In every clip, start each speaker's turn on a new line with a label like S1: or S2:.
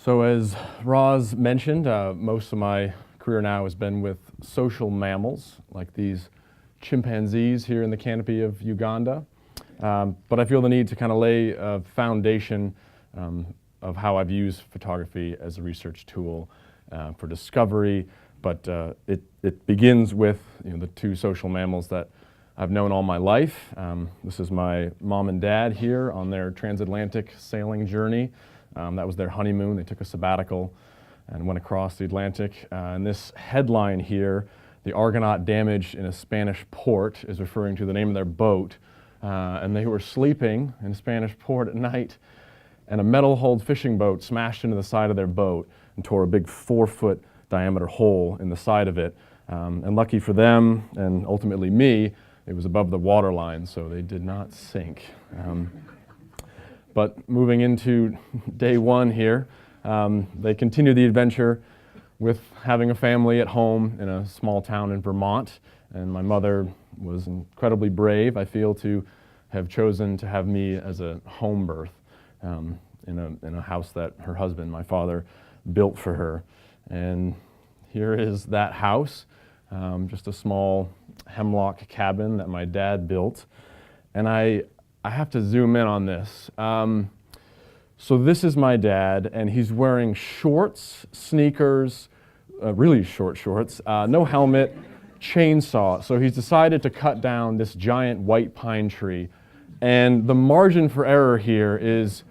S1: So as Roz mentioned, most of my career now has been with social mammals, like these chimpanzees here in the canopy of Uganda. But I feel the need to kind of lay a foundation of how I've used photography as a research tool for discovery. But it begins with the two social mammals that I've known all my life. This is my mom and dad here on their transatlantic sailing journey. That was their honeymoon. They took a sabbatical and went across the Atlantic. And this headline here, "The Argonaut damaged in a Spanish port," is referring to the name of their boat. And they were sleeping in a Spanish port at night, and a metal-hulled fishing boat smashed into the side of their boat and tore a big 4-foot diameter hole in the side of it. And lucky for them, and ultimately me, it was above the water line, so they did not sink. But moving into day one here, they continue the adventure with having a family at home in a small town in Vermont. And my mother was incredibly brave, I feel, to have chosen to have me as a home birth in a house that her husband, my father, built for her. And here is that house, just a small hemlock cabin that my dad built. And I have to zoom in on this. So this is my dad, and he's wearing shorts, sneakers, really short shorts, no helmet, chainsaw. So he's decided to cut down this giant white pine tree. And the margin for error here is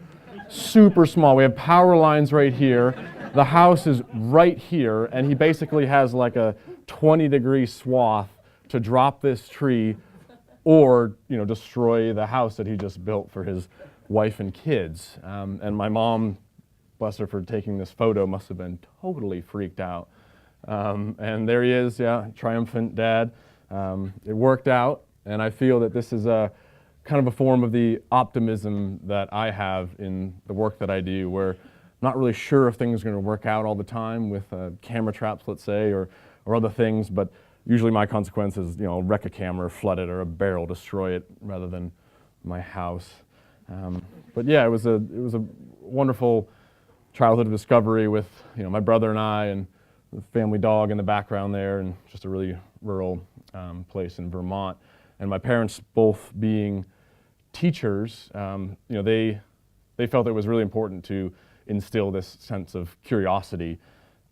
S1: super small. We have power lines right here. The house is right here, and he basically has like a 20-degree swath to drop this tree or destroy the house that he just built for his wife and kids. And my mom, bless her for taking this photo, must have been totally freaked out. And there he is, yeah, triumphant dad. It worked out, and I feel that this is a kind of a form of the optimism that I have in the work that I do, where I'm not really sure if things are going to work out all the time with camera traps, let's say, or other things, but usually my consequence is, wreck a camera, flood it, or a bear will destroy it rather than my house. But yeah, it was a wonderful childhood of discovery with my brother and I, and the family dog in the background there, and just a really rural place in Vermont. And my parents both being teachers, they felt it was really important to instill this sense of curiosity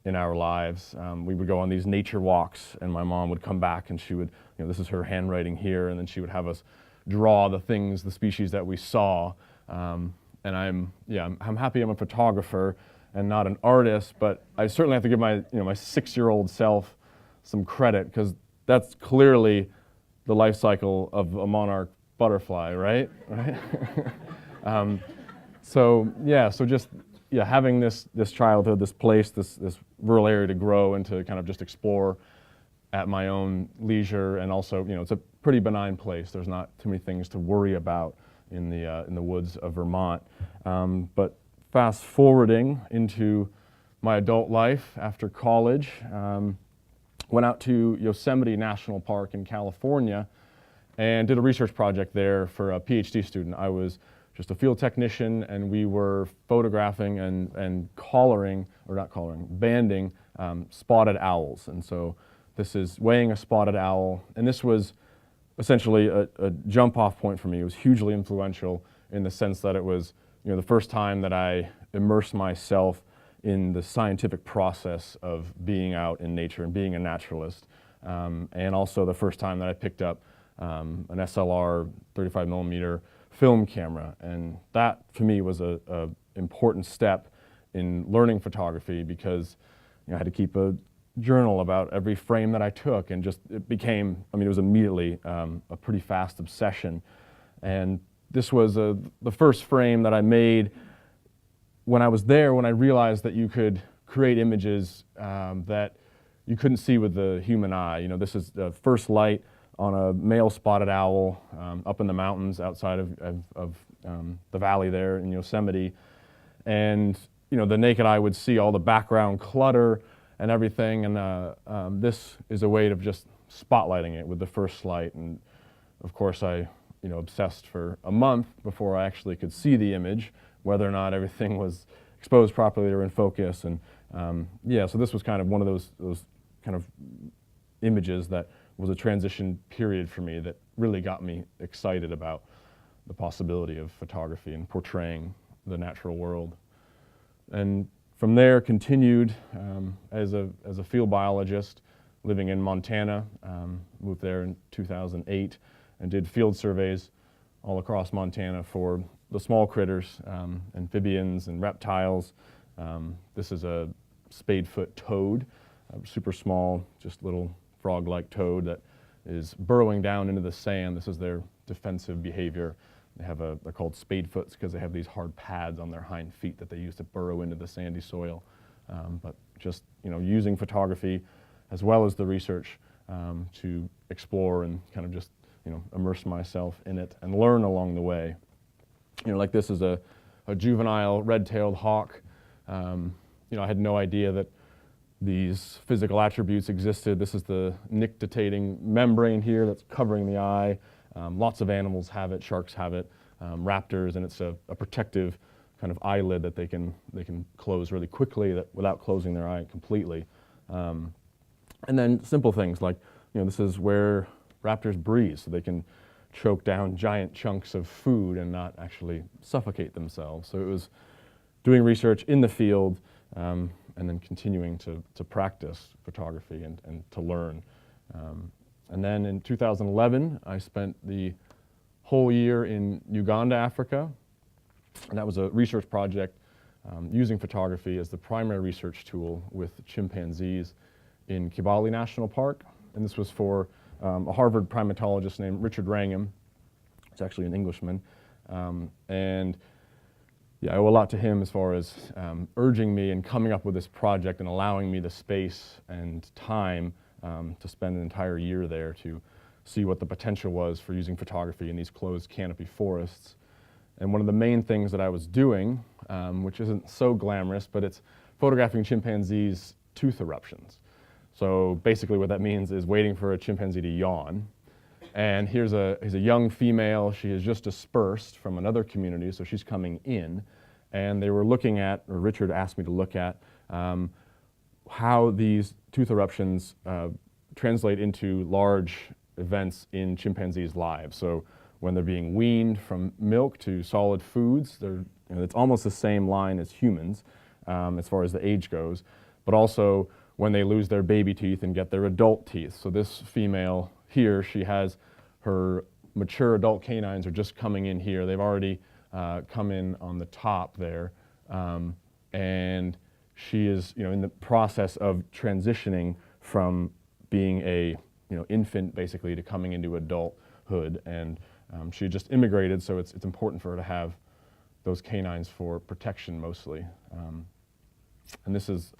S1: in our lives. We would go on these nature walks, and my mom would come back and she would, this is her handwriting here, and then she would have us draw the things, the species that we saw. And I'm happy I'm a photographer and not an artist, but I certainly have to give my 6-year-old self some credit, because that's clearly the life cycle of a monarch butterfly, right? Having this childhood, this place, this rural area to grow and to kind of just explore at my own leisure, and also it's a pretty benign place. There's not too many things to worry about in the woods of Vermont. But fast forwarding into my adult life after college, went out to Yosemite National Park in California and did a research project there for a PhD student. I was just a field technician, and we were photographing and banding spotted owls. And so this is weighing a spotted owl, and this was essentially a jump-off point for me. It was hugely influential in the sense that it was the first time that I immersed myself in the scientific process of being out in nature and being a naturalist, and also the first time that I picked up an SLR 35 millimeter film camera. And that for me was a important step in learning photography, because I had to keep a journal about every frame that I took, and it became, it was immediately a pretty fast obsession. And this was the first frame that I made when I was there, when I realized that you could create images that you couldn't see with the human eye. This is the first light on a male spotted owl up in the mountains outside of the valley there in Yosemite. And the naked eye would see all the background clutter and everything, and this is a way of just spotlighting it with the first light. And of course I obsessed for a month before I actually could see the image, whether or not everything was exposed properly, they were in focus, and yeah, so this was kind of one of those kind of images that was a transition period for me that really got me excited about the possibility of photography and portraying the natural world. And from there, continued as a field biologist living in Montana. Moved there in 2008 and did field surveys all across Montana for the small critters, amphibians and reptiles. This is a spadefoot toad, super small, just little frog-like toad that is burrowing down into the sand. This is their defensive behavior. They're called spadefoots because they have these hard pads on their hind feet that they use to burrow into the sandy soil. But just using photography as well as the research to explore and kind of just immerse myself in it and learn along the way. Like this is a juvenile red-tailed hawk. I had no idea that these physical attributes existed. This is the nictitating membrane here that's covering the eye. Lots of animals have it, sharks have it, raptors, and it's a protective kind of eyelid that they can close really quickly without closing their eye completely. And then simple things like, this is where raptors breathe, so they can choke down giant chunks of food and not actually suffocate themselves. So it was doing research in the field and then continuing to practice photography and to learn. And then in 2011, I spent the whole year in Uganda, Africa. And that was a research project using photography as the primary research tool with chimpanzees in Kibale National Park. And this was for a Harvard primatologist named Richard Wrangham. He's actually an Englishman. And yeah, I owe a lot to him as far as urging me and coming up with this project and allowing me the space and time to spend an entire year there to see what the potential was for using photography in these closed canopy forests. And one of the main things that I was doing, which isn't so glamorous, but it's photographing chimpanzees' tooth eruptions. So basically what that means is waiting for a chimpanzee to yawn. And here's a young female. She has just dispersed from another community, so she's coming in. And they were looking at, or Richard asked me to look at, how these tooth eruptions translate into large events in chimpanzees' lives. So when they're being weaned from milk to solid foods, it's almost the same line as humans as far as the age goes, but also when they lose their baby teeth and get their adult teeth. So this female here, she has her mature adult canines are just coming in here. They've already come in on the top there, and she is in the process of transitioning from being a infant basically to coming into adulthood, and she just immigrated, so it's important for her to have those canines for protection mostly. And this is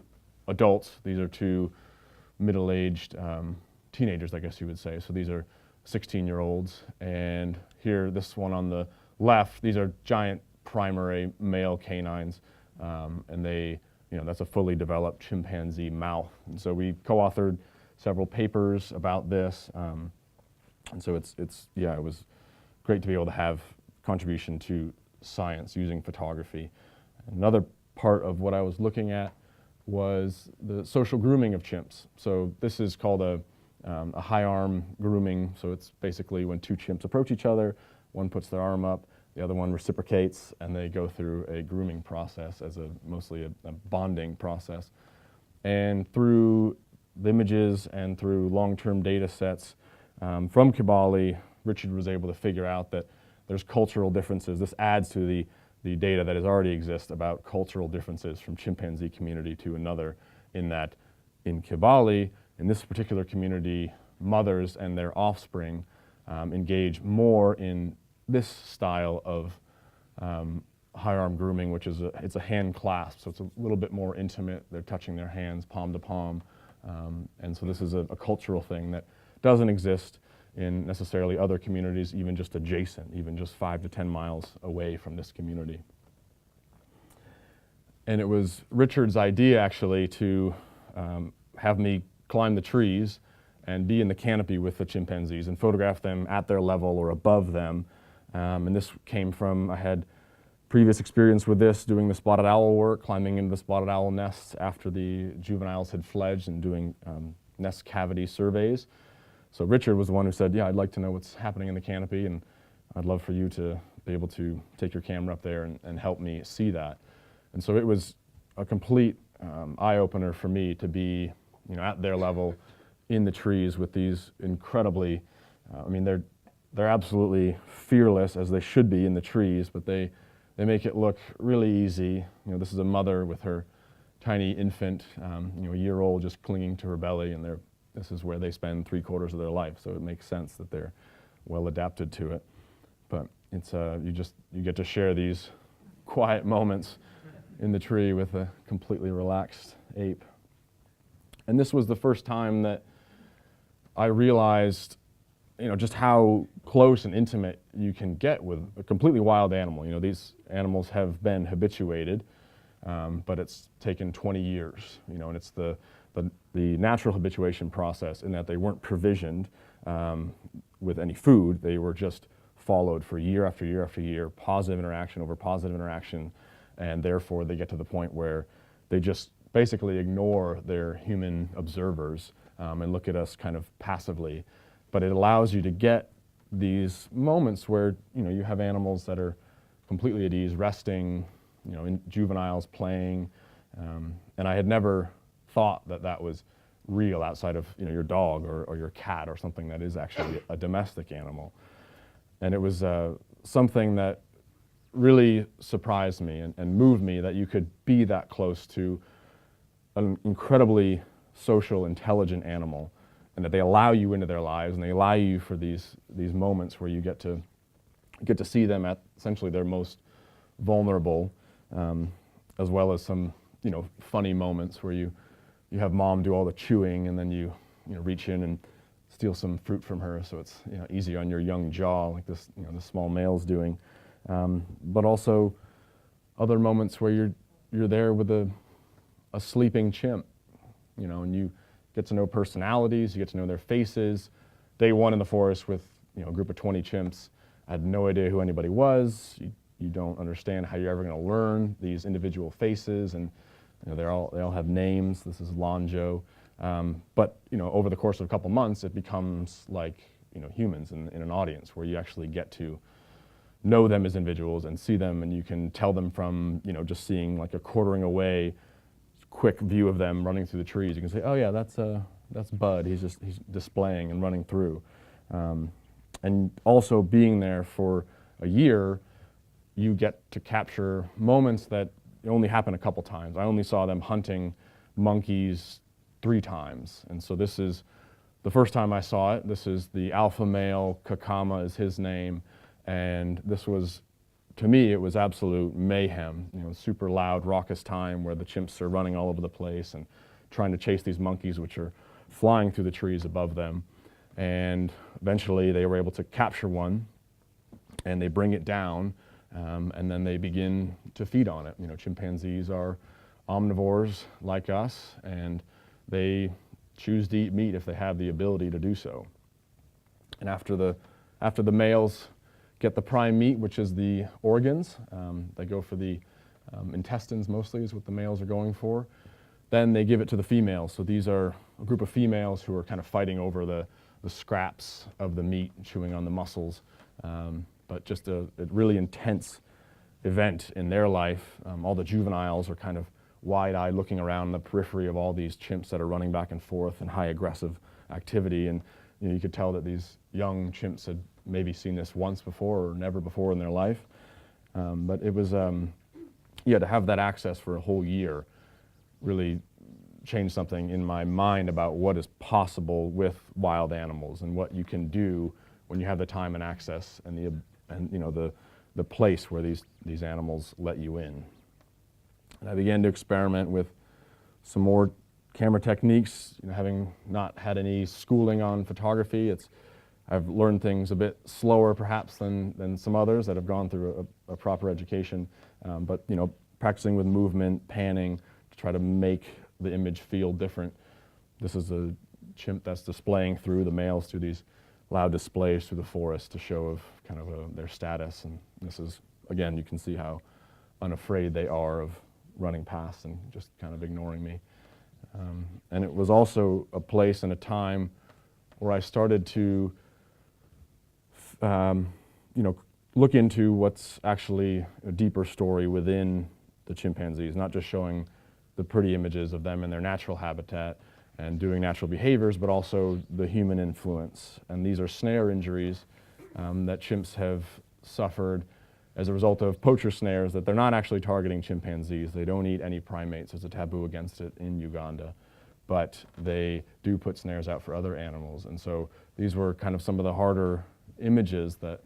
S1: adults. These are two middle-aged teenagers, I guess you would say. So these are 16-year-olds, and here, this one on the left, these are giant primary male canines, and that's a fully developed chimpanzee mouth. And so we co-authored several papers about this, and so it was great to be able to have contribution to science using photography. Another part of what I was looking at was the social grooming of chimps. So this is called a high arm grooming. So it's basically when two chimps approach each other, one puts their arm up, the other one reciprocates, and they go through a grooming process as mostly a bonding process. And through the images and through long-term data sets from Kibale, Richard was able to figure out that there's cultural differences. This adds to the data that already exists about cultural differences from chimpanzee community to another, in that in Kibale, in this particular community, mothers and their offspring engage more in this style of high arm grooming, which is it's a hand clasp, so it's a little bit more intimate. They're touching their hands palm to palm, and so this is a cultural thing that doesn't exist in necessarily other communities, even just adjacent, even just 5 to 10 miles away from this community. And it was Richard's idea actually to have me climb the trees and be in the canopy with the chimpanzees and photograph them at their level or above them. And this came from, I had previous experience with this, doing the spotted owl work, climbing into the spotted owl nests after the juveniles had fledged and doing nest cavity surveys. So Richard was the one who said, yeah, I'd like to know what's happening in the canopy, and I'd love for you to be able to take your camera up there and help me see that. And so it was a complete eye-opener for me to be, you know, at their level in the trees with these incredibly, I mean, they're absolutely fearless, as they should be in the trees, but they make it look really easy. You know, this is a mother with her tiny infant, you know, a year old, just clinging to her belly, and this is where they spend 3/4 of their life. So it makes sense that they're well adapted to it. But it's you get to share these quiet moments in the tree with a completely relaxed ape. And this was the first time that I realized, you know, just how close and intimate you can get with a completely wild animal. You know, these animals have been habituated, but it's taken 20 years, you know, and it's the natural habituation process in that they weren't provisioned with any food. They were just followed for year after year after year, positive interaction over positive interaction, and therefore they get to the point where they just basically ignore their human observers and look at us kind of passively. But it allows you to get these moments where, you know, you have animals that are completely at ease, resting, you know, in juveniles playing, and I had never thought that that was real outside of, you know, your dog or your cat or something that is actually a domestic animal. And it was something that really surprised me and moved me, that you could be that close to an incredibly social, intelligent animal, and that they allow you into their lives, and they allow you for these moments where you get to see them at essentially their most vulnerable, as well as some, you know, funny moments where you have mom do all the chewing, and then you reach in and steal some fruit from her, so it's, you know, easier on your young jaw, like this, you know, the small male's doing. But also other moments where you're there with a sleeping chimp, you know, and you get to know personalities, you get to know their faces. Day one in the forest with, you know, a group of 20 chimps, I had no idea who anybody was. You don't understand how you're ever going to learn these individual faces, and, you know, they all have names. This is Lonjo. But, you know, over the course of a couple months, it becomes like, you know, humans in an audience, where you actually get to know them as individuals and see them, and you can tell them from, you know, just seeing like a quartering away quick view of them running through the trees. You can say, oh yeah, that's Bud. He's displaying and running through. And also being there for a year, you get to capture moments that only happen a couple times. I only saw them hunting monkeys 3 times. And so this is the first time I saw it. This is the alpha male, Kakama is his name. And this was, to me, it was absolute mayhem, you know, super loud, raucous time where the chimps are running all over the place and trying to chase these monkeys, which are flying through the trees above them. And eventually they were able to capture one, and they bring it down, and then they begin to feed on it. You know, chimpanzees are omnivores like us, and they choose to eat meat if they have the ability to do so. And after the males get the prime meat, which is the organs, they go for the intestines mostly is what the males are going for. Then they give it to the females. So these are a group of females who are kind of fighting over the scraps of the meat, chewing on the muscles. But just a really intense event in their life. All the juveniles are kind of wide-eyed looking around the periphery of all these chimps that are running back and forth in high aggressive activity. And, you know, you could tell that these young chimps had maybe seen this once before or never before in their life. But it was, yeah, to have that access for a whole year really changed something in my mind about what is possible with wild animals and what you can do when you have the time and access and you know, the place where these animals let you in. And I began to experiment with some more camera techniques, you know, having not had any schooling on photography. I've learned things a bit slower perhaps than some others that have gone through a proper education, but, you know, practicing with movement, panning, to try to make the image feel different. This is a chimp that's displaying through the males through these loud displays through the forest to show of kind of their status. And this is, again, you can see how unafraid they are of running past and just kind of ignoring me. And it was also a place and a time where I started to, look into what's actually a deeper story within the chimpanzees, not just showing the pretty images of them in their natural habitat and doing natural behaviors, but also the human influence. And these are snare injuries that chimps have suffered as a result of poacher snares, that they're not actually targeting chimpanzees. They don't eat any primates. There's a taboo against it in Uganda. But they do put snares out for other animals. And so these were kind of some of the harder images that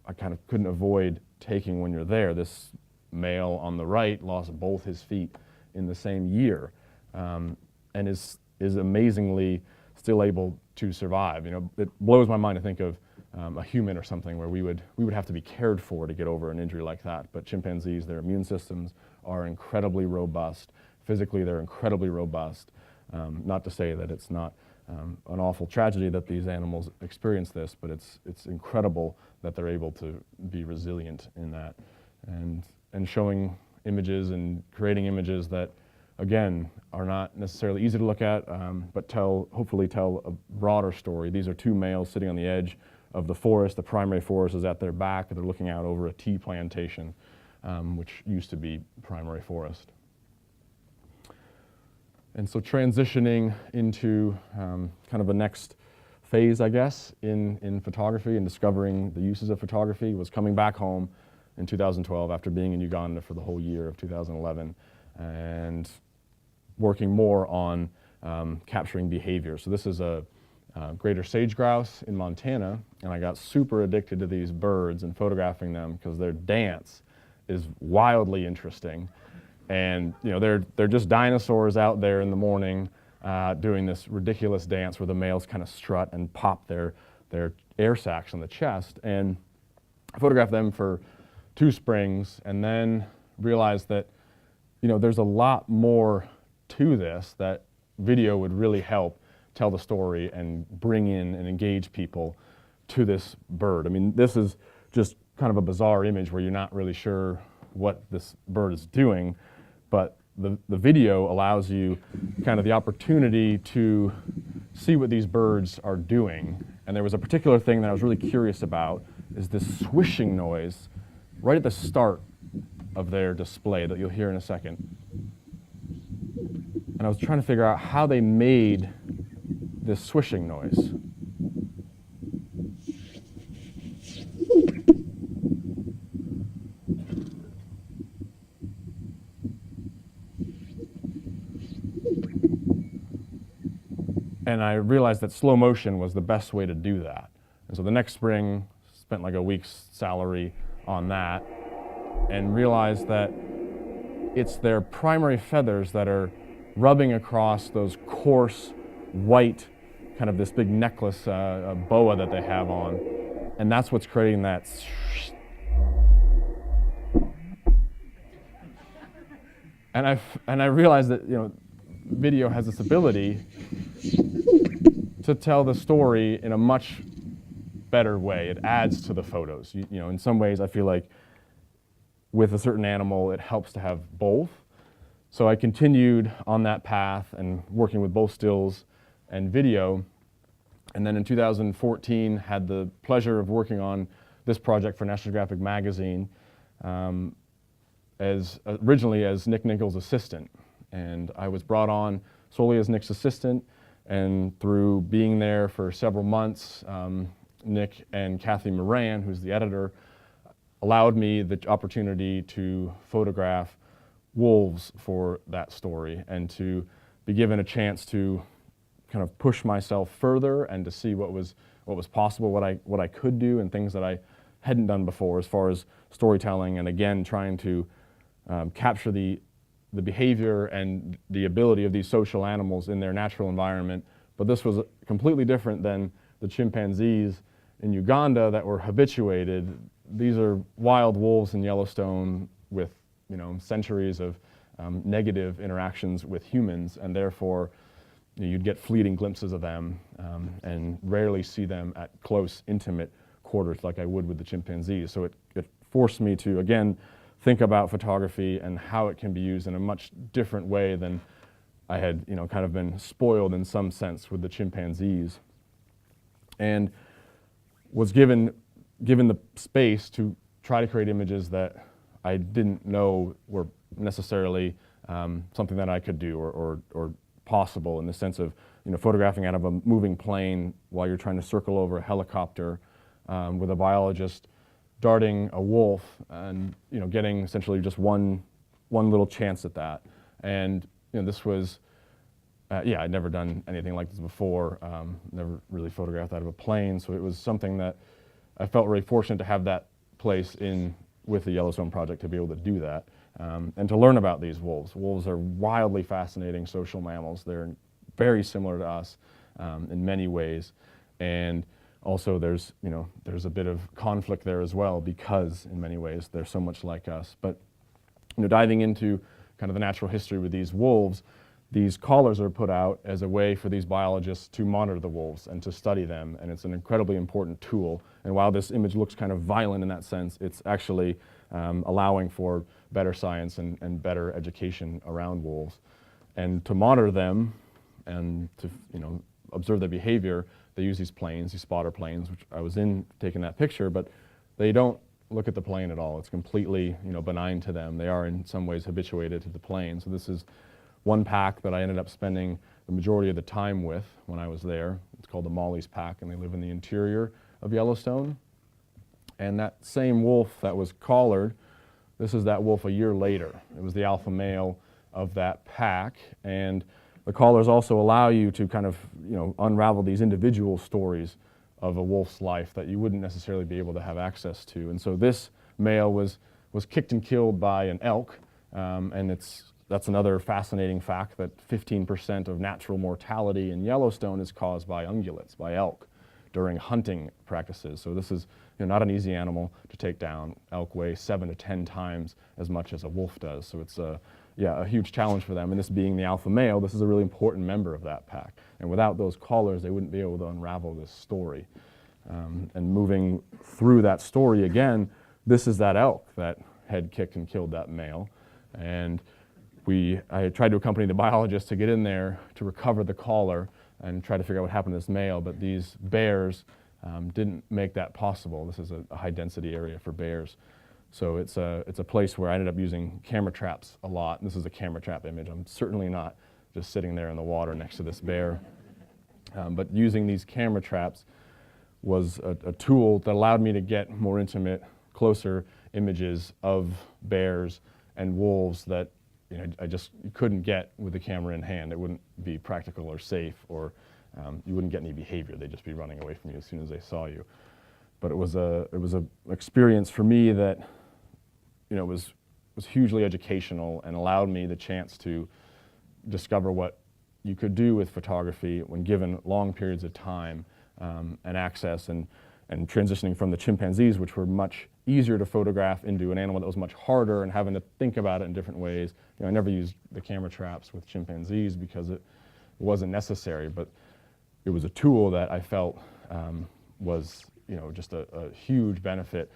S1: I kind of couldn't avoid taking when you're there. This male on the right lost both his feet in the same year, and is amazingly still able to survive. It blows my mind to think of a human or something where we would have to be cared for to get over an injury like that. But chimpanzees, their immune systems are incredibly robust. Physically, they're incredibly robust. Not to say that it's not an awful tragedy that these animals experience this, but it's incredible that they're able to be resilient in that, and showing images and creating images that, again, are not necessarily easy to look at, but hopefully tell a broader story. These are two males sitting on the edge of the forest. The primary forest is at their back. They're looking out over a tea plantation, which used to be primary forest. And so transitioning into kind of a next phase, I guess, in photography and discovering the uses of photography was coming back home in 2012 after being in Uganda for the whole year of 2011 and working more on capturing behavior. So this is a greater sage grouse in Montana, and I got super addicted to these birds and photographing them because their dance is wildly interesting. And they're just dinosaurs out there in the morning doing this ridiculous dance where the males kind of strut and pop their air sacs on the chest. And I photographed them for 2 springs and then realized that there's a lot more to this, that video would really help tell the story and bring in and engage people to this bird. I mean, this is just kind of a bizarre image where you're not really sure what this bird is doing, but the video allows you kind of the opportunity to see what these birds are doing. And there was a particular thing that I was really curious about, is this swishing noise right at the start of their display that you'll hear in a second. And I was trying to figure out how they made this swishing noise. And I realized that slow motion was the best way to do that. And so the next spring, spent like a week's salary on that, and realized that it's their primary feathers that are rubbing across those coarse, white, kind of this big necklace boa that they have on. And that's what's creating that. And I realized that video has this ability to tell the story in a much better way. It adds to the photos. In some ways, I feel like with a certain animal, it helps to have both. So I continued on that path and working with both stills and video. And then in 2014, had the pleasure of working on this project for National Geographic magazine originally as Nick Nichols' assistant. And I was brought on solely as Nick's assistant, and through being there for several months, Nick and Kathy Moran, who's the editor, allowed me the opportunity to photograph wolves for that story and to be given a chance to kind of push myself further and to see what was possible, what I could do, and things that I hadn't done before as far as storytelling, and again trying to capture the behavior and the ability of these social animals in their natural environment. But this was completely different than the chimpanzees in Uganda that were habituated. These are wild wolves in Yellowstone with centuries of negative interactions with humans, and therefore you'd get fleeting glimpses of them and rarely see them at close, intimate quarters like I would with the chimpanzees. So it forced me to, again, think about photography and how it can be used in a much different way than I had, kind of been spoiled in some sense with the chimpanzees, and was given the space to try to create images that I didn't know were necessarily something that I could do or possible, in the sense of photographing out of a moving plane while you're trying to circle over a helicopter, with a biologist darting a wolf and getting essentially just one little chance at that. And this was I'd never done anything like this before, never really photographed out of a plane, so it was something that I felt really fortunate to have that place with the Yellowstone Project to be able to do that, and to learn about these wolves. Wolves are wildly fascinating social mammals. They're very similar to us in many ways, and also there's a bit of conflict there as well, because in many ways they're so much like us. But diving into kind of the natural history with these wolves, these collars are put out as a way for these biologists to monitor the wolves and to study them, and it's an incredibly important tool. And while this image looks kind of violent in that sense, it's actually allowing for better science and better education around wolves. And to monitor them and to observe their behavior, they use these planes, these spotter planes, which I was in taking that picture, but they don't look at the plane at all. It's completely benign to them. They are in some ways habituated to the plane. So this is one pack that I ended up spending the majority of the time with when I was there. It's called the Molly's pack, and they live in the interior of Yellowstone. And that same wolf that was collared, this is that wolf a year later. It was the alpha male of that pack, and the collars also allow you to kind of unravel these individual stories of a wolf's life that you wouldn't necessarily be able to have access to. And so this male was kicked and killed by an elk, and that's another fascinating fact, that 15% of natural mortality in Yellowstone is caused by ungulates, by elk, during hunting practices. So this is not an easy animal to take down. Elk weigh 7 to 10 times as much as a wolf does. So it's a huge challenge for them. And this being the alpha male, this is a really important member of that pack. And without those collars, they wouldn't be able to unravel this story. And moving through that story again, this is that elk that had kicked and killed that male. And I tried to accompany the biologist to get in there to recover the collar and try to figure out what happened to this male, but these bears didn't make that possible. This is a high density area for bears. So it's a place where I ended up using camera traps a lot. This is a camera trap image. I'm certainly not just sitting there in the water next to this bear. But using these camera traps was a tool that allowed me to get more intimate, closer images of bears and wolves that I just couldn't get with the camera in hand. It wouldn't be practical or safe, or you wouldn't get any behavior. They'd just be running away from you as soon as they saw you. But it was a experience for me that was hugely educational and allowed me the chance to discover what you could do with photography when given long periods of time and access, and transitioning from the chimpanzees, which were much easier to photograph, into an animal that was much harder and having to think about it in different ways. I never used the camera traps with chimpanzees because it wasn't necessary, but it was a tool that I felt was just a huge benefit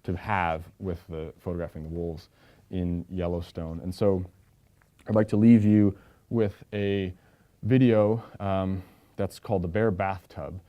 S1: to have with photographing the wolves in Yellowstone. And so I'd like to leave you with a video that's called The Bear Bathtub.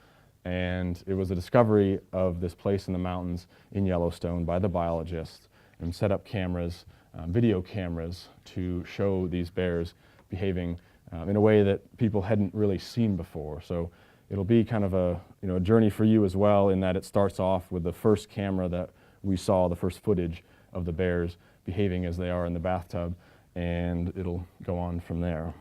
S1: And it was a discovery of this place in the mountains in Yellowstone by the biologists, and set up cameras, video cameras, to show these bears behaving in a way that people hadn't really seen before. So it'll be kind of a journey for you as well, in that it starts off with the first camera that we saw, the first footage of the bears behaving as they are in the bathtub, and it'll go on from there.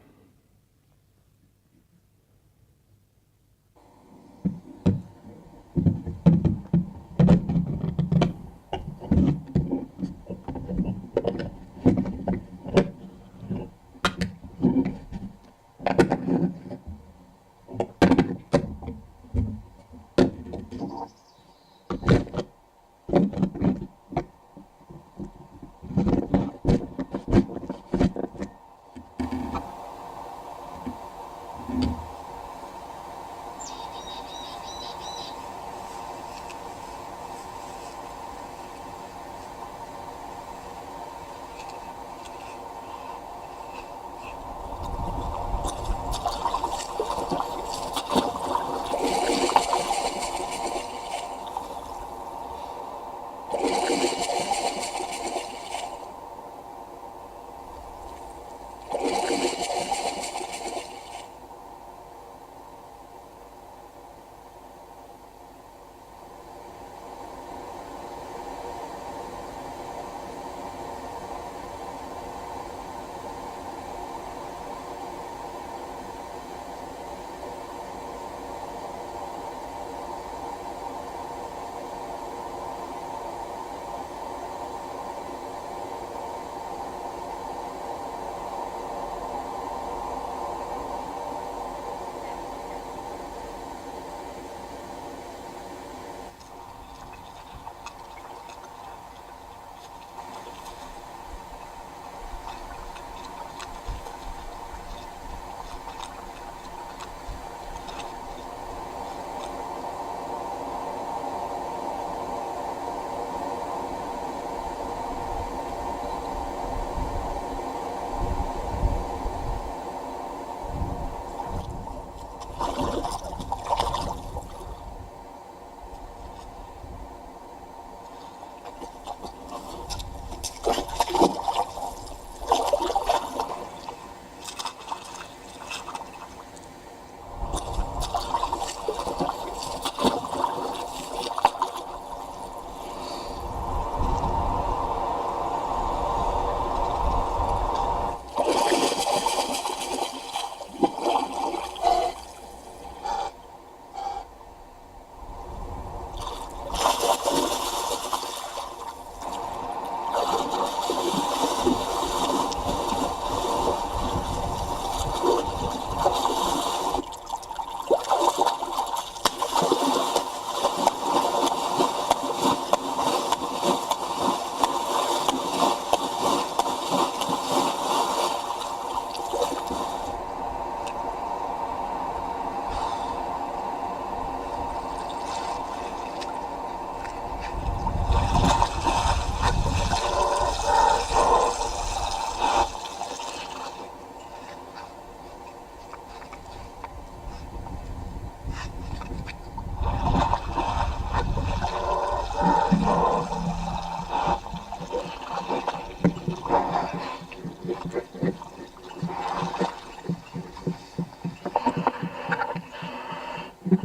S1: Thanks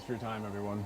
S1: for your time, everyone.